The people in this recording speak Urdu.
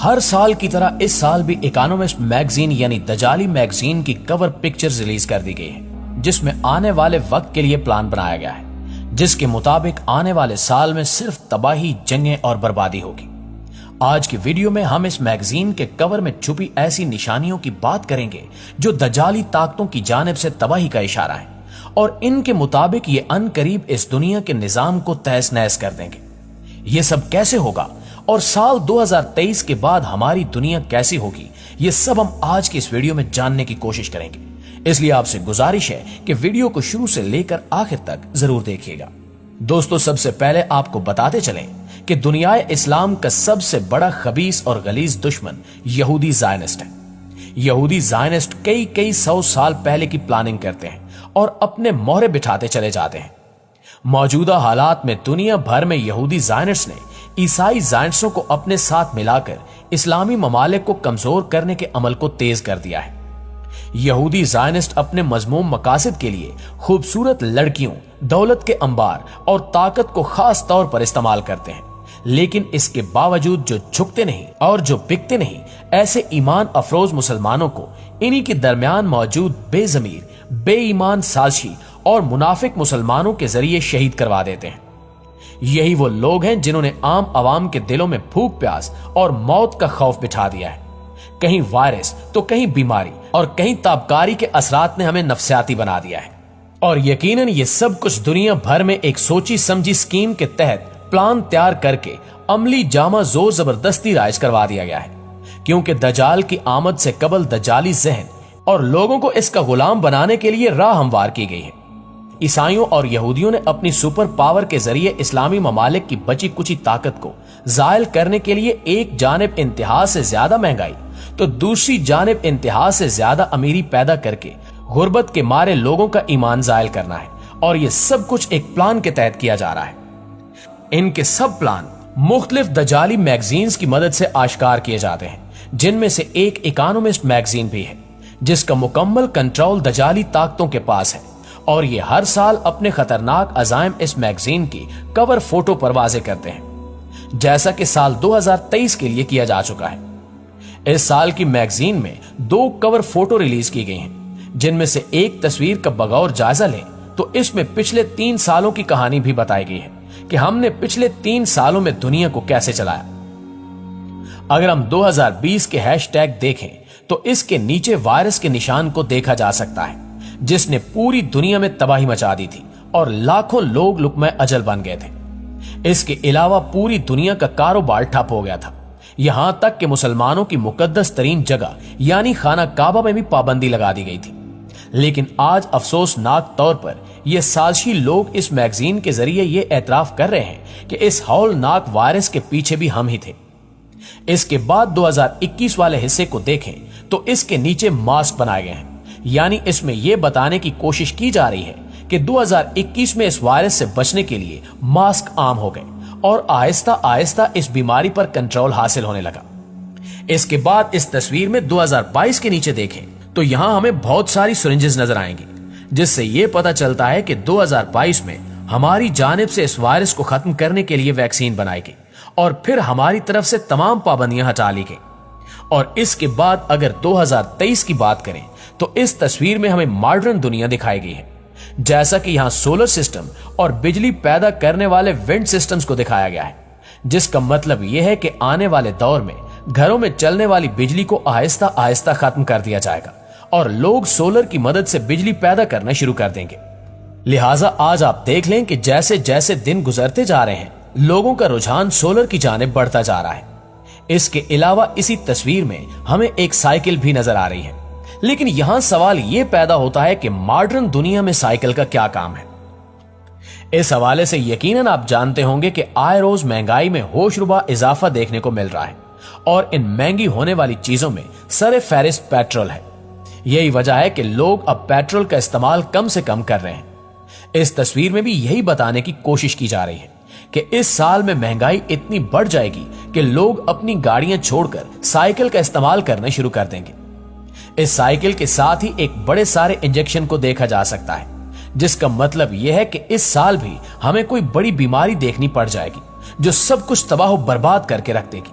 ہر سال کی طرح اس سال بھی اکانومسٹ میگزین یعنی دجالی میگزین کی کور پکچر ریلیز کر دی گئی ہے، جس میں آنے والے وقت کے لیے پلان بنایا گیا ہے، جس کے مطابق آنے والے سال میں صرف تباہی، جنگیں اور بربادی ہوگی۔ آج کی ویڈیو میں ہم اس میگزین کے کور میں چھپی ایسی نشانیوں کی بات کریں گے جو دجالی طاقتوں کی جانب سے تباہی کا اشارہ ہے، اور ان کے مطابق یہ ان قریب اس دنیا کے نظام کو تہس نہس کر دیں گے۔ یہ سب کیسے ہوگا اور سال 2023 کے بعد ہماری دنیا کیسی ہوگی، یہ سب ہم آج کی اس ویڈیو میں جاننے کی کوشش کریں گے۔ اس لیے آپ سے گزارش ہے کہ ویڈیو کو شروع سے لے کر آخر تک ضرور دیکھیے گا۔ دوستو، سب سے پہلے آپ کو بتاتے چلیں کہ دنیا اسلام کا سب سے بڑا خبیث اور غلیظ دشمن یہودی زائنسٹ ہے۔ یہودی زائنسٹ کئی سو سال پہلے کی پلاننگ کرتے ہیں اور اپنے مہرے بٹھاتے چلے جاتے ہیں۔ موجودہ حالات میں دنیا بھر میں یہودی زائنسٹ نے عیسائی زائنسٹوں کو اپنے ساتھ ملا کر اسلامی ممالک کو کمزور کرنے کے عمل کو تیز کر دیا ہے۔ یہودی زائنسٹ اپنے مذموم مقاصد کے لیے خوبصورت لڑکیوں، دولت کے انبار اور طاقت کو خاص طور پر استعمال کرتے ہیں، لیکن اس کے باوجود جو جھکتے نہیں اور جو بکتے نہیں، ایسے ایمان افروز مسلمانوں کو انہی کے درمیان موجود بے ضمیر، بے ایمان سازشی اور منافق مسلمانوں کے ذریعے شہید کروا دیتے ہیں۔ یہی وہ لوگ ہیں جنہوں نے عام عوام کے دلوں میں بھوک پیاس اور موت کا خوف بٹھا دیا ہے۔ کہیں وائرس تو کہیں بیماری اور کہیں تابکاری کے اثرات نے ہمیں نفسیاتی بنا دیا ہے، اور یقیناً یہ سب کچھ دنیا بھر میں ایک سوچی سمجھی اسکیم کے تحت پلان تیار کر کے عملی جامہ زور زبردستی رائج کروا دیا گیا ہے، کیونکہ دجال کی آمد سے قبل دجالی ذہن اور لوگوں کو اس کا غلام بنانے کے لیے راہ ہموار کی گئی ہے۔ عیسائیوں اور یہودیوں نے اپنی سپر پاور کے ذریعے اسلامی ممالک کی بچی کچی طاقت کو زائل کرنے کے لیے ایک جانب انتہا سے زیادہ مہنگائی تو دوسری جانب انتہا سے زیادہ امیری پیدا کر کے غربت کے مارے لوگوں کا ایمان زائل کرنا ہے، اور یہ سب کچھ ایک پلان کے تحت کیا جا رہا ہے۔ ان کے سب پلان مختلف دجالی میگزینز کی مدد سے آشکار کیے جاتے ہیں، جن میں سے ایک اکانومسٹ میگزین بھی ہے، جس کا مکمل کنٹرول دجالی طاقتوں کے پاس ہے، اور یہ ہر سال اپنے خطرناک عزائم اس میگزین کی کور فوٹو پر واضح کرتے ہیں، جیسا کہ سال 2023 کے لیے کیا جا چکا ہے۔ اس سال کی میگزین میں 2 کور فوٹو ریلیز کی گئی ہیں، جن میں سے ایک تصویر کا بغور جائزہ لیں تو اس میں پچھلے 3 سالوں کی کہانی بھی بتائی گئی ہے کہ ہم نے پچھلے 3 سالوں میں دنیا کو کیسے چلایا۔ اگر ہم 2020 کے ہیش ٹیگ دیکھیں تو اس کے نیچے وائرس کے نشان کو دیکھا جا سکتا ہے، جس نے پوری دنیا میں تباہی مچا دی تھی اور لاکھوں لوگ لقمہ اجل بن گئے تھے۔ اس کے علاوہ پوری دنیا کا کاروبار ٹھپ ہو گیا تھا، یہاں تک کہ مسلمانوں کی مقدس ترین جگہ یعنی خانہ کعبہ میں بھی پابندی لگا دی گئی تھی۔ لیکن آج افسوسناک طور پر یہ سازشی لوگ اس میگزین کے ذریعے یہ اعتراف کر رہے ہیں کہ اس ہولناک وائرس کے پیچھے بھی ہم ہی تھے۔ اس کے بعد 2021 والے حصے کو دیکھیں تو اس کے نیچے ماسک بنائے گئے ہیں، یعنی اس میں یہ بتانے کی کوشش کی جا رہی ہے کہ 2021 میں اس وائرس سے بچنے کے لیے ماسک عام ہو گئے اور آہستہ آہستہ اس بیماری پر کنٹرول حاصل ہونے لگا۔ اس کے بعد اس تصویر میں 2022 کے نیچے دیکھیں تو یہاں ہمیں بہت ساری سرنجز نظر آئیں گی، جس سے یہ پتا چلتا ہے کہ 2022 میں ہماری جانب سے اس وائرس کو ختم کرنے کے لیے ویکسین بنائی گئی اور پھر ہماری طرف سے تمام پابندیاں ہٹا لی گئی۔ اور اس کے بعد اگر 2023 کی بات کریں تو اس تصویر میں ہمیں ماڈرن دنیا دکھائی گئی ہے، جیسا کہ یہاں سولر سسٹم اور بجلی پیدا کرنے والے ونڈ سسٹمز کو دکھایا گیا ہے، جس کا مطلب یہ ہے کہ آنے والے دور میں گھروں میں چلنے والی بجلی کو آہستہ آہستہ ختم کر دیا جائے گا اور لوگ سولر کی مدد سے بجلی پیدا کرنا شروع کر دیں گے۔ لہٰذا آج آپ دیکھ لیں کہ جیسے جیسے دن گزرتے جا رہے ہیں، لوگوں کا رجحان سولر کی جانب بڑھتا جا رہا ہے۔ اس کے علاوہ اسی تصویر میں ہمیں ایک سائیکل بھی نظر آ رہی ہے، لیکن یہاں سوال یہ پیدا ہوتا ہے کہ ماڈرن دنیا میں سائیکل کا کیا کام ہے؟ اس حوالے سے یقیناً آپ جانتے ہوں گے کہ آئے روز مہنگائی میں ہوش ربا اضافہ دیکھنے کو مل رہا ہے، اور ان مہنگی ہونے والی چیزوں میں سر فہرست پیٹرول ہے۔ یہی وجہ ہے کہ لوگ اب پیٹرول کا استعمال کم سے کم کر رہے ہیں۔ اس تصویر میں بھی یہی بتانے کی کوشش کی جا رہی ہے کہ اس سال میں مہنگائی اتنی بڑھ جائے گی کہ لوگ اپنی گاڑیاں چھوڑ کر سائیکل کا استعمال کرنا شروع کر دیں گے۔ اس سائیکل کے ساتھ ہی ایک بڑے سارے انجیکشن کو دیکھا جا سکتا ہے، جس کا مطلب یہ ہے کہ اس سال بھی ہمیں کوئی بڑی بیماری دیکھنی پڑ جائے گی جو سب کچھ تباہ و برباد کر کے رکھ دے گی۔